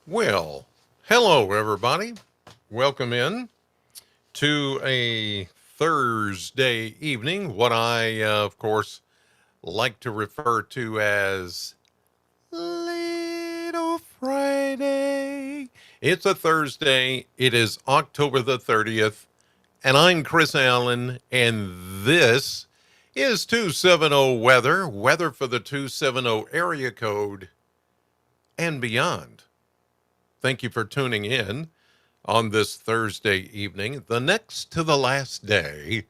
Well, hello everybody. Welcome in to a Thursday evening, what I, of course, like to refer to as Little Friday. It's a Thursday. It is October the 30th, and I'm Chris Allen, and this is 270 weather for the 270 area code and beyond. Thank you for tuning in on this Thursday evening, the next to the last day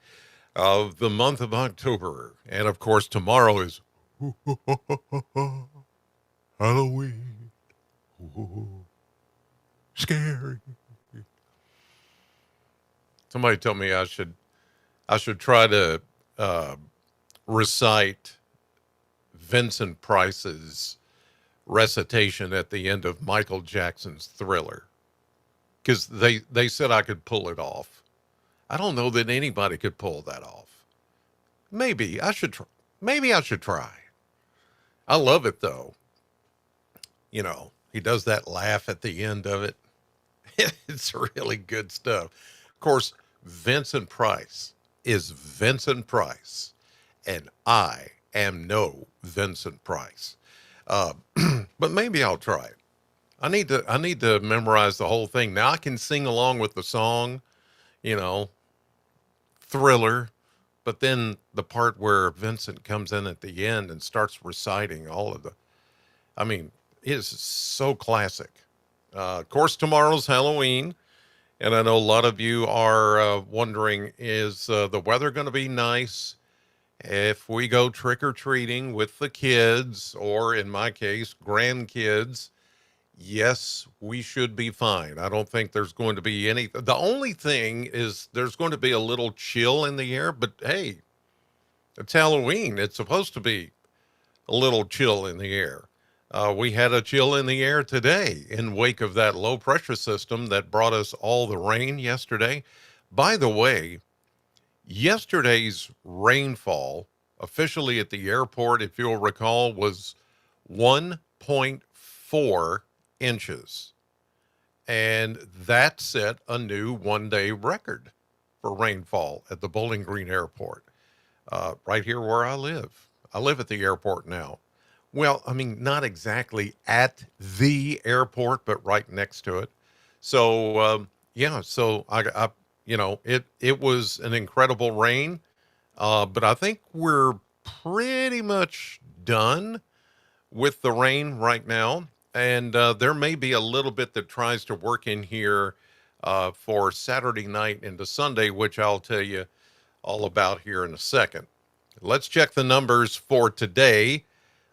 of the month of October. And of course, tomorrow is Halloween. Ooh, scary. Somebody told me I should try to uh, recite Vincent Price's recitation at the end of Michael Jackson's Thriller because they said I could pull it off. I don't know that anybody could pull that off. Maybe I should try. Maybe I should try. I love it though. He does that laugh at the end of it. It's really good stuff. Of course, Vincent Price is Vincent Price, and I am no Vincent Price. Uh, but maybe I'll try it. I need to memorize the whole thing. Now I can sing along with the song, you know, Thriller, but then the part where Vincent comes in at the end and starts reciting all of the, I mean, it is so classic. Of course, tomorrow's Halloween, and I know a lot of you are wondering, is the weather going to be nice if we go trick or treating with the kids, or in my case, grandkids? Yes, we should be fine. I don't think there's going to be any. The only thing is there's going to be a little chill in the air, but hey, it's Halloween. It's supposed to be a little chill in the air. We had a chill in the air today in wake of that low pressure system that brought us all the rain yesterday. By the way, yesterday's rainfall officially at the airport, if you'll recall, was 1.4 inches. And that set a new 1 day record for rainfall at the Bowling Green Airport, right here where I live. I live at the airport now. Well, I mean, not exactly at the airport, but right next to it. So, yeah, so it was an incredible rain, but I think we're pretty much done with the rain right now. And there may be a little bit that tries to work in here for Saturday night into Sunday, which I'll tell you all about here in a second. Let's check the numbers for today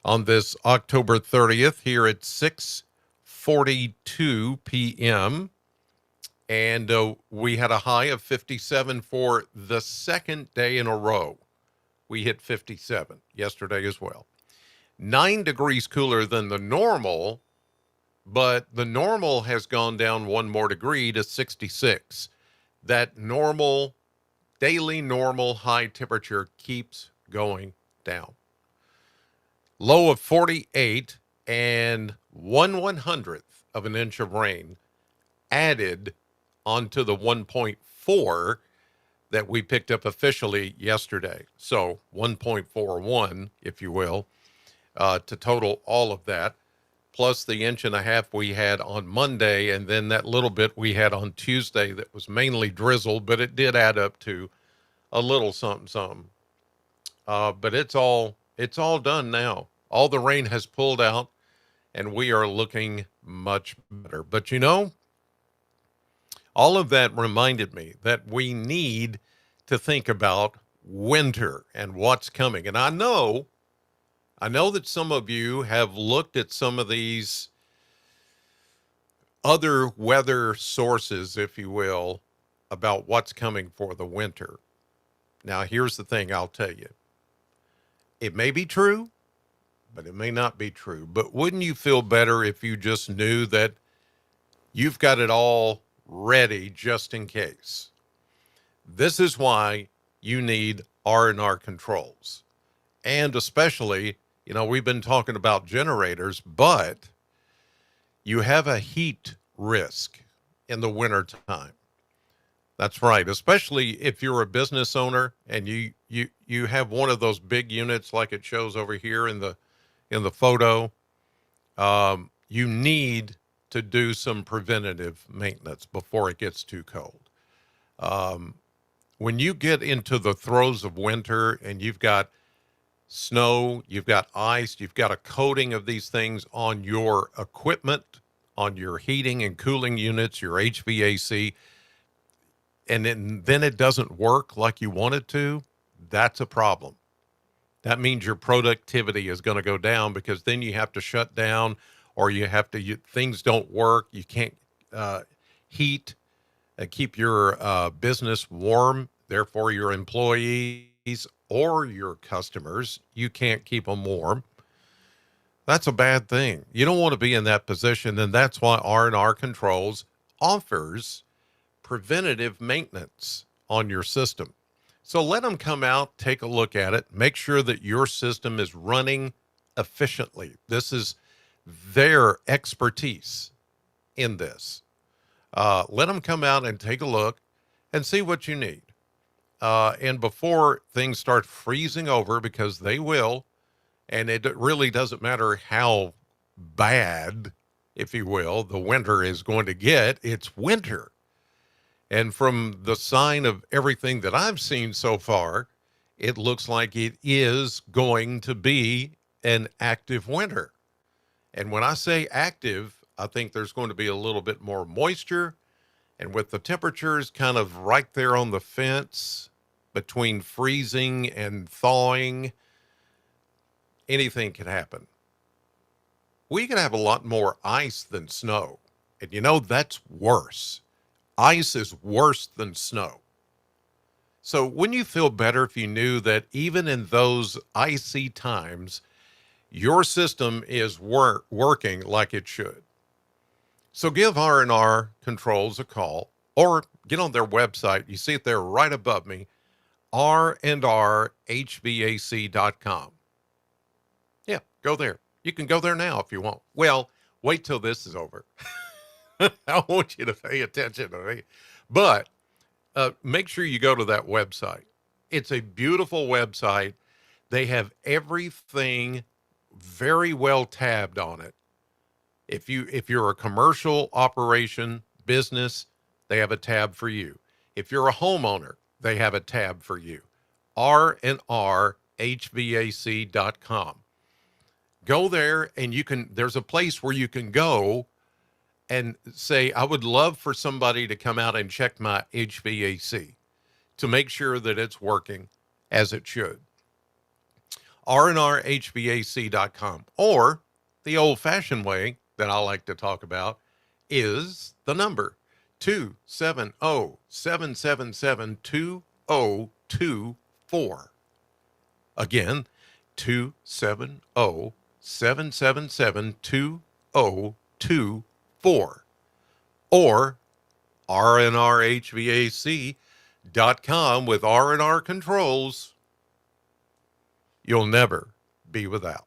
on this October 30th here at 6:42 p.m. And we had a high of 57 for the second day in a row. We hit 57 yesterday as well. 9 degrees cooler than the normal, but the normal has gone down one more degree to 66. That daily normal high temperature keeps going down. Low of 48 and 1/100th of an inch of rain added onto the 1.4 that we picked up officially yesterday. So 1.41, if you will, to total all of that, plus the inch and a half we had on Monday, and then that little bit we had on Tuesday that was mainly drizzle, but it did add up to a little something, something. But it's all done now. All the rain has pulled out, and we are looking much better. But all of that reminded me that we need to think about winter and what's coming. And I know that some of you have looked at some of these other weather sources, if you will, about what's coming for the winter. Now, here's the thing I'll tell you. It may be true, but it may not be true. But wouldn't you feel better if you just knew that you've got it all ready just in case? This is why you need R&R controls. And especially, we've been talking about generators, but You have a heat risk in the wintertime. That's right, especially if you're a business owner and you have one of those big units like it shows over here in the photo. You need to do some preventative maintenance before it gets too cold. Um, when you get into the throes of winter and you've got snow, you've got ice, you've got a coating of these things on your equipment, on your heating and cooling units, your HVAC, and then it doesn't work like you want it to, that's a problem. That means your productivity is going to go down because then you have to shut down or things don't work. You can't uh, heat keep your business warm. Therefore, your employees or your customers, you can't keep them warm. That's a bad thing. You don't want to be in that position. And that's why R&R Controls offers preventative maintenance on your system. So let them come out, take a look at it, make sure that your system is running efficiently. This is their expertise in this. Let them come out and take a look and see what you need. And before things start freezing over, because they will, and it really doesn't matter how bad, if you will, the winter is going to get, it's winter. And from the sign of everything that I've seen so far, it looks like it is going to be an active winter. And when I say active, I think there's going to be a little bit more moisture. And with the temperatures kind of right there on the fence between freezing and thawing, anything can happen. We could have a lot more ice than snow. And that's worse. Ice is worse than snow. So wouldn't you feel better if you knew that even in those icy times, your system is working like it should? So give R&R Controls a call or get on their website. You see it there right above me, randrhvac.com. Yeah, go there. You can go there now if you want. Well, wait till this is over. I want you to pay attention to me. But make sure you go to that website. It's a beautiful website. They have everything very well tabbed on it. If you're a commercial operation business, they have a tab for you. If you're a homeowner, they have a tab for you. randrhvac.com. Go there and there's a place where you can go and say, I would love for somebody to come out and check my HVAC to make sure that it's working as it should. randrhvac.com. Or the old-fashioned way that I like to talk about is the number 270-777-2024. Again, 270-777-2024. Or rnrhvac.com. With R&R Controls, you'll never be without.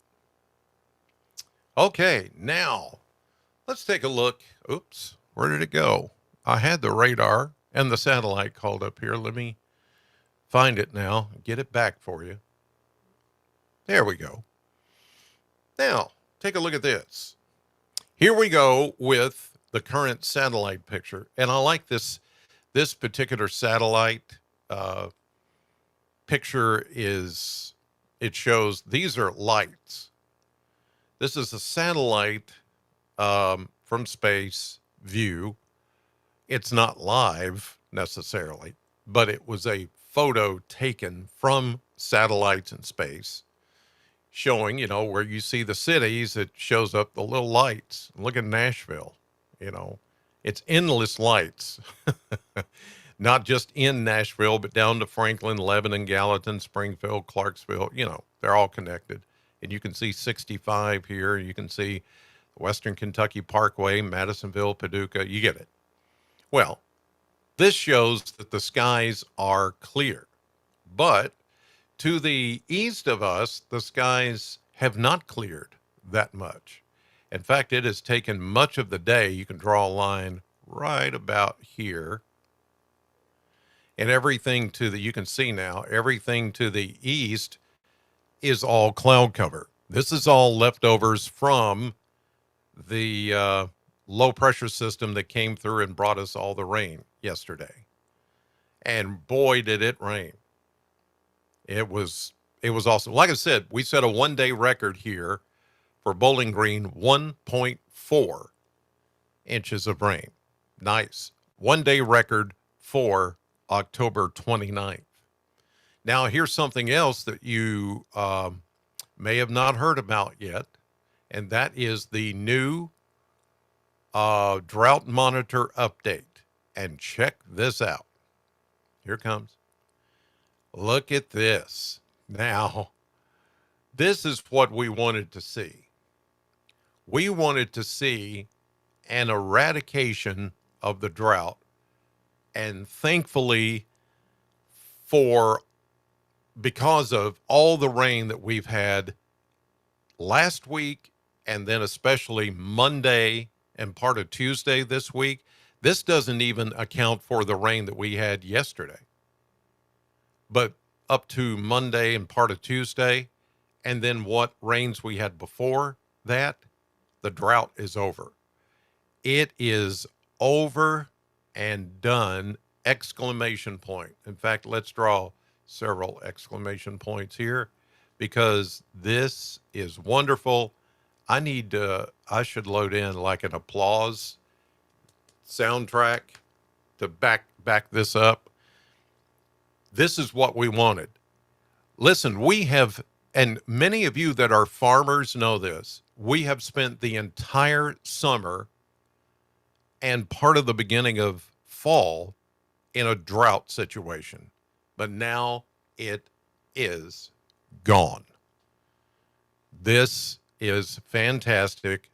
Okay, now let's take a look. Oops, where did it go? I had the radar and the satellite called up here. Let me find it now, get it back for you. There we go. Now, take a look at this. Here we go with the current satellite picture. And I like this particular satellite picture. It shows these are lights. This is a satellite from space view. It's not live necessarily, but it was a photo taken from satellites in space showing, where you see the cities, it shows up the little lights. Look at Nashville, it's endless lights, not just in Nashville, but down to Franklin, Lebanon, Gallatin, Springfield, Clarksville, they're all connected. And you can see 65 here. You can see Western Kentucky Parkway, Madisonville, Paducah. You get it. Well, this shows that the skies are clear. But to the east of us, the skies have not cleared that much. In fact, it has taken much of the day. You can draw a line right about here. And everything to the, you can see now, everything to the east is all cloud cover. This is all leftovers from the low pressure system that came through and brought us all the rain yesterday. And boy, did it rain. It was awesome. Like I said, we set a 1-day record here for Bowling Green, 1.4 inches of rain. Nice. 1-day record for October 29th. Now, here's something else that you may have not heard about yet, and that is the new drought monitor update. And check this out. Here it comes. Look at this. Now, this is what we wanted to see. We wanted to see an eradication of the drought. And thankfully, because of all the rain that we've had last week, and then especially Monday and part of Tuesday this week, this doesn't even account for the rain that we had yesterday. But up to Monday and part of Tuesday, and then what rains we had before that, the drought is over. It is over and done, exclamation point. In fact, let's draw several exclamation points here because this is wonderful. I should load in like an applause soundtrack to back this up. This is what we wanted. Listen, we have, and many of you that are farmers know this, we have spent the entire summer and part of the beginning of fall in a drought situation. But now it is gone. This is fantastic,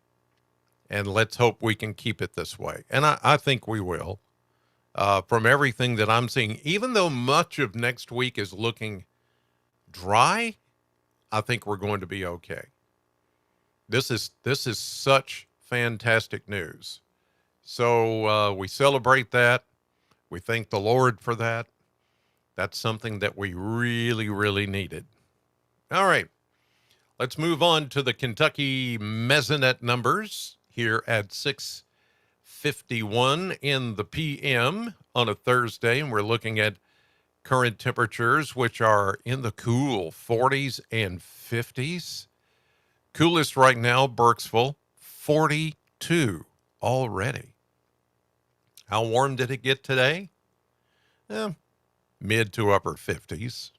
and let's hope we can keep it this way. And I think we will. From everything that I'm seeing, even though much of next week is looking dry, I think we're going to be okay. This is such fantastic news. So we celebrate that. We thank the Lord for that. That's something that we really, really needed. All right. Let's move on to the Kentucky Mesonet numbers here at 6:51 in the PM on a Thursday. And we're looking at current temperatures, which are in the cool 40s and 50s. Coolest right now, Burkesville, 42 already. How warm did it get today? Mid to upper 50s.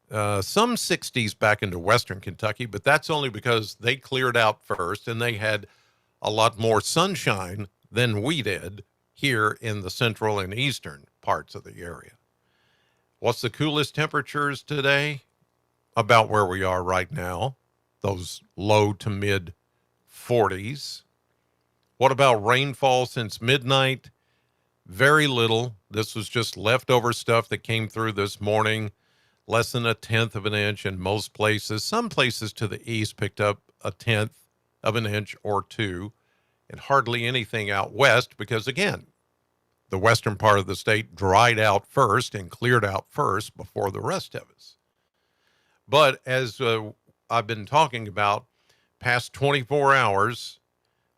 Some 60s back into western Kentucky, but that's only because they cleared out first and they had a lot more sunshine than we did here in the central and eastern parts of the area. What's the coolest temperatures today? About where we are right now, those low to mid 40s. What about rainfall since midnight? Very little. This was just leftover stuff that came through this morning. Less than 1/10 of an inch in most places. Some places to the east picked up 1/10 of an inch or two, and hardly anything out west because, again, the western part of the state dried out first and cleared out first before the rest of us. But as I've been talking about, past 24 hours,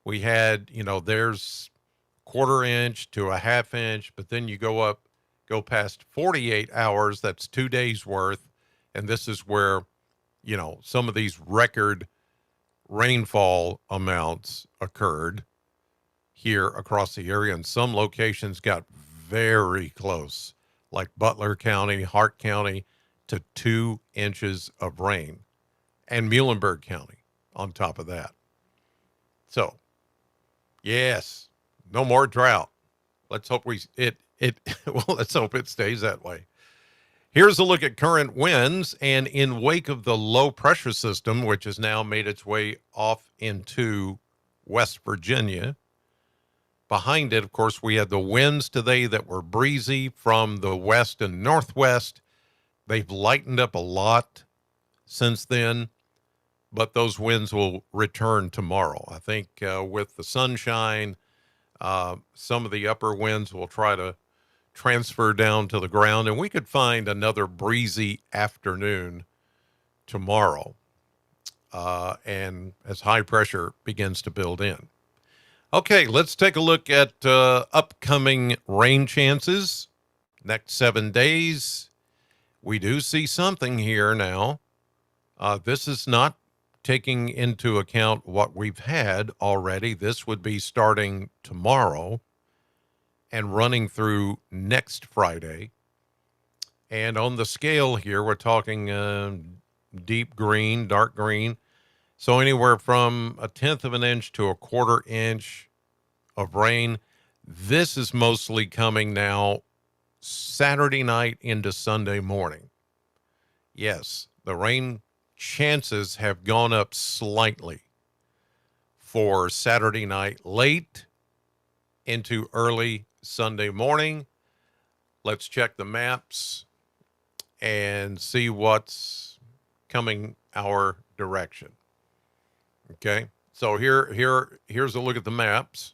we had, there's 1/4 inch to 1/2 inch, but then you go past 48 hours, that's 2 days worth. And this is where, some of these record rainfall amounts occurred here across the area. And some locations got very close, like Butler County, Hart County, to 2 inches of rain, and Muhlenberg County on top of that. So, yes, no more drought. Let's hope let's hope it stays that way. Here's a look at current winds, and in wake of the low pressure system, which has now made its way off into West Virginia, behind it, of course, we had the winds today that were breezy from the west and northwest. They've lightened up a lot since then. but those winds will return tomorrow. I think with the sunshine, some of the upper winds will try to transfer down to the ground, and we could find another breezy afternoon tomorrow. And as high pressure begins to build in. Okay, let's take a look at upcoming rain chances. Next 7 days, we do see something here now. This is not taking into account what we've had already. This would be starting tomorrow and running through next Friday. And on the scale here, we're talking deep green, dark green. So anywhere from 1/10 of an inch to 1/4 inch of rain. This is mostly coming now Saturday night into Sunday morning. Yes, the rain chances have gone up slightly for Saturday night late into early Sunday morning. Let's check the maps and see what's coming our direction. Okay, so here's a look at the maps.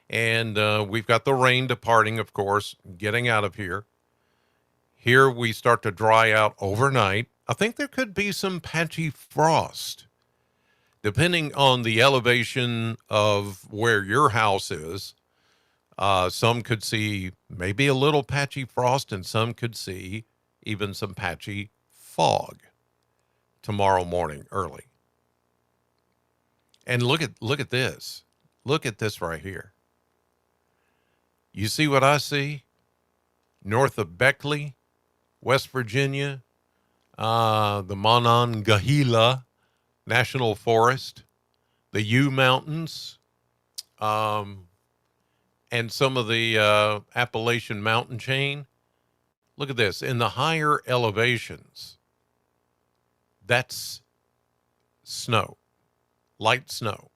And we've got the rain departing, of course, getting out of here. Here we start to dry out overnight. I think there could be some patchy frost, depending on the elevation of where your house is. Some could see maybe a little patchy frost, and some could see even some patchy fog tomorrow morning early. And look at this. Look at this right here. You see what I see? North of Beckley, West Virginia, the Monongahela National Forest, the U Mountains, and some of the Appalachian mountain chain. Look at this. In the higher elevations, that's snow, light snow.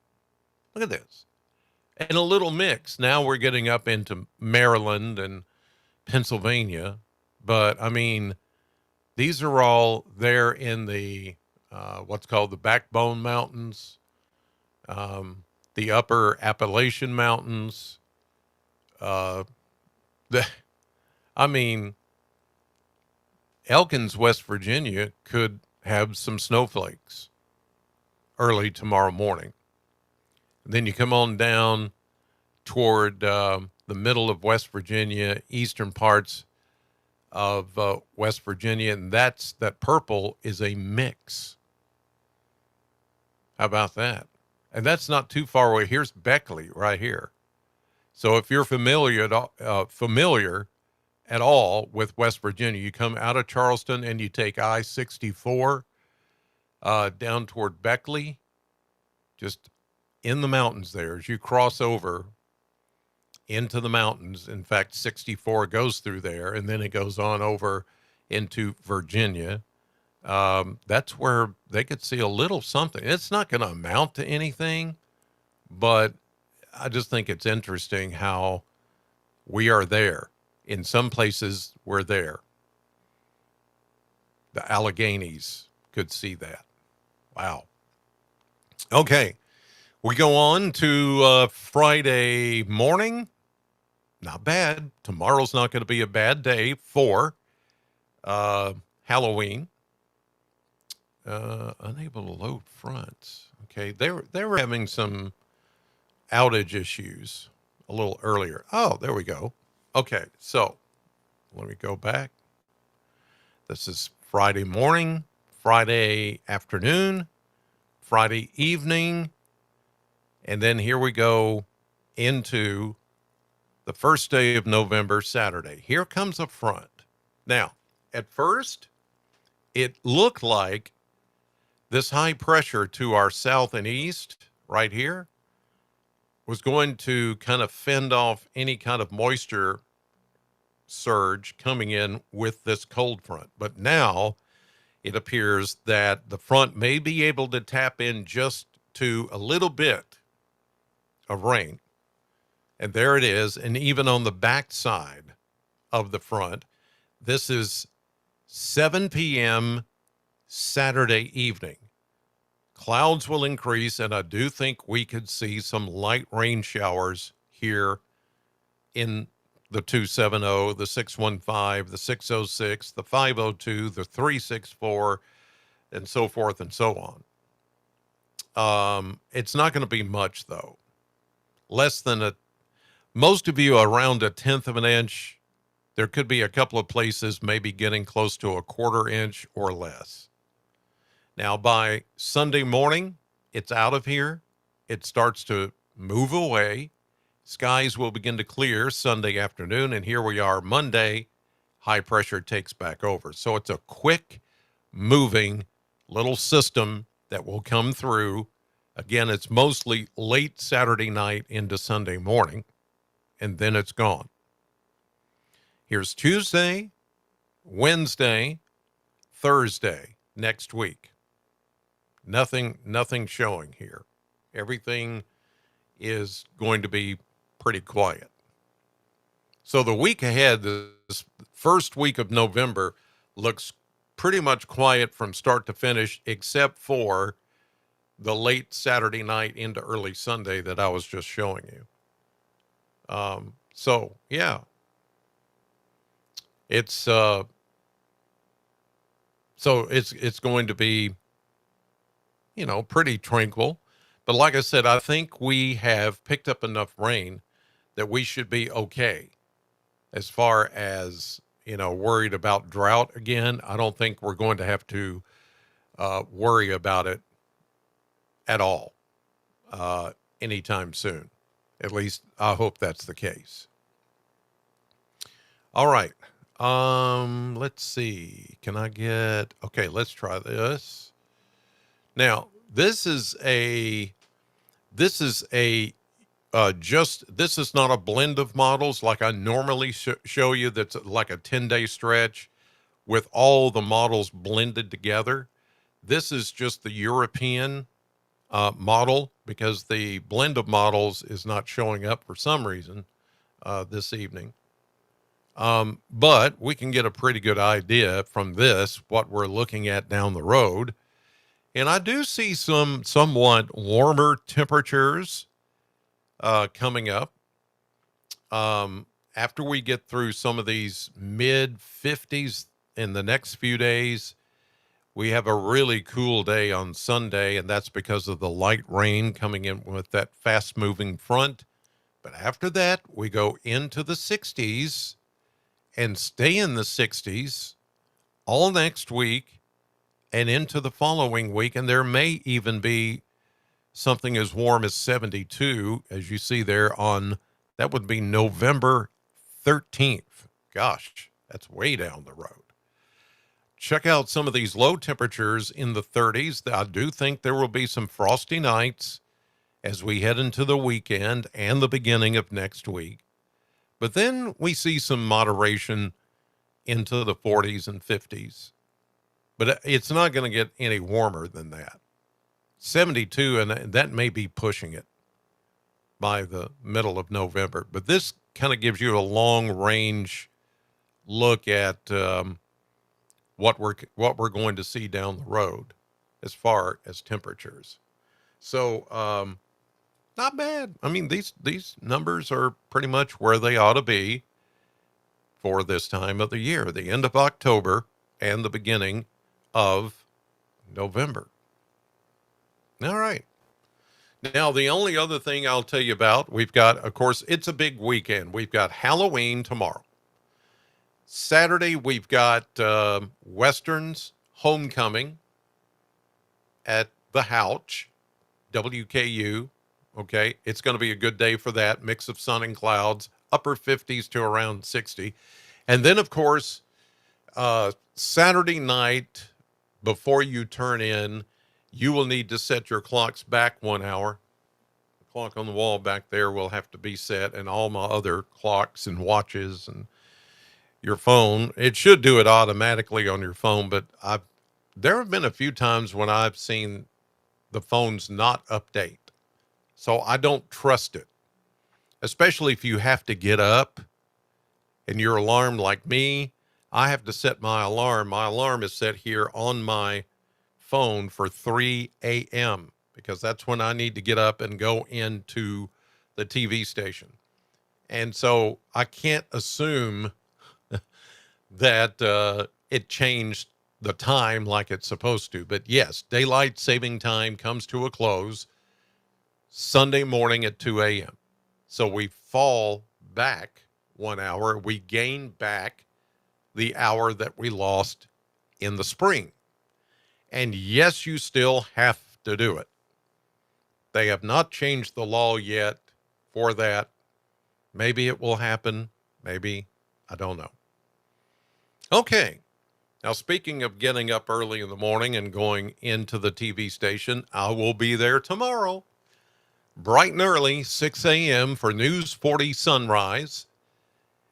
Look at this. And a little mix. Now we're getting up into Maryland and Pennsylvania. But, I mean, these are all there in the what's called the Backbone Mountains, the upper Appalachian Mountains. I mean, Elkins, West Virginia could have some snowflakes early tomorrow morning. Then you come on down toward the middle of West Virginia, eastern parts of West Virginia, and that purple is a mix. How about that? And that's not too far away. Here's Beckley right here. So if you're familiar at all with West Virginia, you come out of Charleston and you take I-64 down toward Beckley, just in the mountains there as you cross over into the mountains. In fact, 64 goes through there, and then it goes on over into Virginia. That's where they could see a little something. It's not going to amount to anything, but I just think it's interesting how we are there. In some places, we're there. The Alleghenies could see that. Wow. Okay. We go on to Friday morning. Not bad. Tomorrow's not going to be a bad day for Halloween. Unable to load fronts. Okay, they were having some outage issues a little earlier. Oh, there we go. Okay, so let me go back. This is Friday morning, Friday afternoon, Friday evening, and then here we go into the first day of November, Saturday. Here comes a front. Now, at first, it looked like this high pressure to our south and east right here was going to kind of fend off any kind of moisture surge coming in with this cold front. But now it appears that the front may be able to tap in just to a little bit of rain. And there it is. And even on the back side of the front, this is 7 p.m. Saturday evening. Clouds will increase, and I do think we could see some light rain showers here in the 270, the 615, the 606, the 502, the 364, and so forth and so on. It's not going to be much, though. Less than most of you around a tenth of an inch. There could be a couple of places maybe getting close to a quarter inch or less. Now, by Sunday morning, it's out of here. It starts to move away. Skies will begin to clear Sunday afternoon, and here we are Monday. High pressure takes back over. So it's a quick moving little system that will come through. Again, it's mostly late Saturday night into Sunday morning, and then it's gone. Here's Tuesday, Wednesday, Thursday next week. Nothing showing here. Everything is going to be pretty quiet. So the week ahead, this first week of November, looks pretty much quiet from start to finish, except for the late Saturday night into early Sunday that I was just showing you. So yeah, it's it's going to be, pretty tranquil. But like I said, I think we have picked up enough rain that we should be okay as far as, worried about drought again. I don't think we're going to have to worry about it at all anytime soon. At least I hope that's the case. All right. Let's see. Okay, let's try this. Now, this is this is not a blend of models like I normally show you. That's like a 10-day stretch with all the models blended together. This is just the European model, because the blend of models is not showing up for some reason this evening. But we can get a pretty good idea from this what we're looking at down the road. And I do see some somewhat warmer temperatures coming up. After we get through some of these mid 50s in the next few days, we have a really cool day on Sunday, and that's because of the light rain coming in with that fast moving front. But after that, we go into the 60s and stay in the 60s all next week and into the following week. And there may even be something as warm as 72, as you see there that would be November 13th. Gosh, that's way down the road. Check out some of these low temperatures in the 30s. I do think there will be some frosty nights as we head into the weekend and the beginning of next week. But then we see some moderation into the 40s and 50s. But it's not going to get any warmer than that. 72, and that may be pushing it by the middle of November. But this kind of gives you a long range look at what we're going to see down the road as far as temperatures. So not bad. I mean, these numbers are pretty much where they ought to be for this time of the year, the end of October and the beginning of November. All right. Now, the only other thing I'll tell you about, we've got, of course, it's a big weekend. We've got Halloween tomorrow. Saturday, we've got Western's Homecoming at the Houch, WKU. Okay, it's going to be a good day for that. Mix of sun and clouds, upper 50s to around 60. And then, of course, Saturday night, before you turn in, you will need to set your clocks back 1 hour. The clock on the wall back there will have to be set, and all my other clocks and watches and your phone. It should do it automatically on your phone, but there have been a few times when I've seen the phones not update. So I don't trust it, especially if you have to get up and you're alarmed like me. I have to set my alarm. My alarm is set here on my phone for 3 a.m. because that's when I need to get up and go into the TV station. And so I can't assume that it changed the time like it's supposed to. But yes, daylight saving time comes to a close Sunday morning at 2 a.m. So we fall back 1 hour. We gain back the hour that we lost in the spring. And yes, you still have to do it. They have not changed the law yet for that. Maybe it will happen. Maybe. I don't know. Okay. Now, speaking of getting up early in the morning and going into the TV station, I will be there tomorrow, bright and early, 6 a.m. for News 40 Sunrise,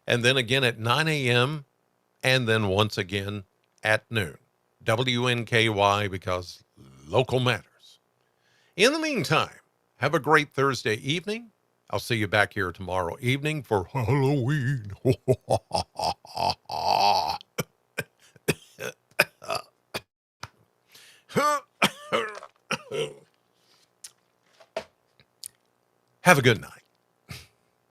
and then again at 9 a.m., and then once again at noon. WNKY, because local matters. In the meantime, have a great Thursday evening. I'll see you back here tomorrow evening for Halloween. Have a good night.